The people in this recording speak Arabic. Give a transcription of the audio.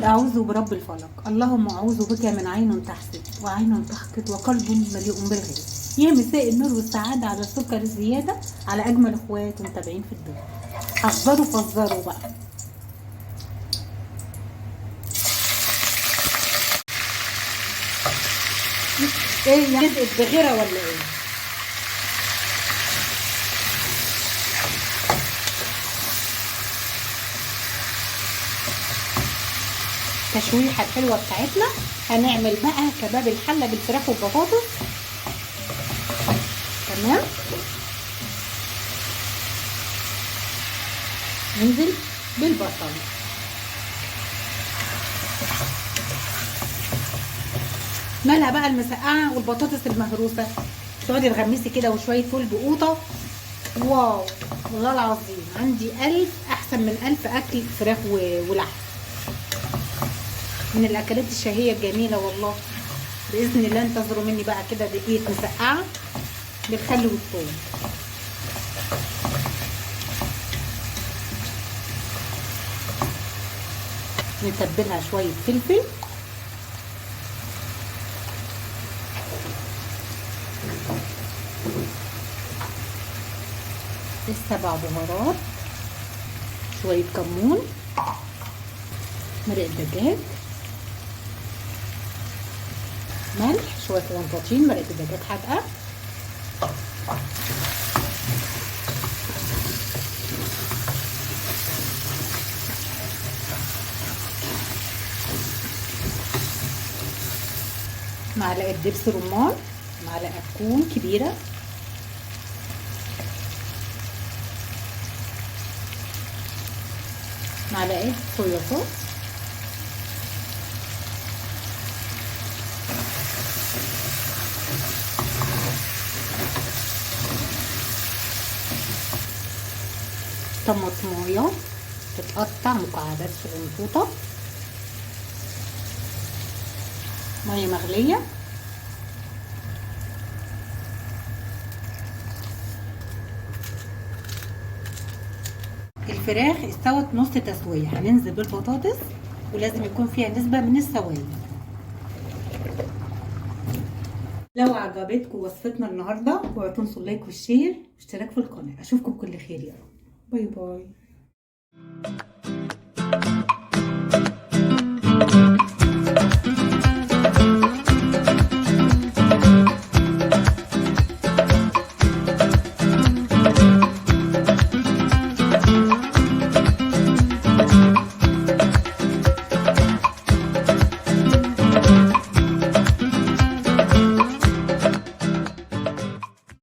أعوذ برب الفلق. اللهم أعوذ بك من عين تحسد وعين تحقد وقلب مليء بالغيظ. يا مساء النور والسعادة على السكر الزيادة، على أجمل إخوات ومتابعين في الدنيا. حذروا فزروا بقى. إيه يعني بدأت بغيرة ولا إيه؟ التشويحه الحلوه بتاعتنا. هنعمل بقى كباب الحله بالفراخ والبطاطس. تمام. ننزل بالبصل، مالها بقى المسقعه والبطاطس المهروسه. تقعدي تغمسي كده وشويه فول بقوطه. واو والله العظيم، عندي 1000 احسن من 1000 اكل فراخ ولحم، من الاكلات الشهيه الجميله والله. باذن الله انتظروا مني بقى كده دقيقه مسقعه بالخل والثوم. نتبلها شويه فلفل، السبع بهارات، شويه كمون، مرق دجاج، ملح، شويه صغنطاطين، مرقه الدجاج حادقه، معلقه دبس رمان، معلقه كون كبيره، معلقه صويا صوص، طماطمايه تتقطع مكعبات صغنطوطه، ميه مغليه، الفراخ استوت نص تسويه. هننزل بالبطاطس ولازم يكون فيها نسبه من السوائل. لو عجبتكم وصفتنا النهارده اوعوا تنسوا اللايك والشير واشتراك في القناه. اشوفكم بكل خير يا رب. باي باي.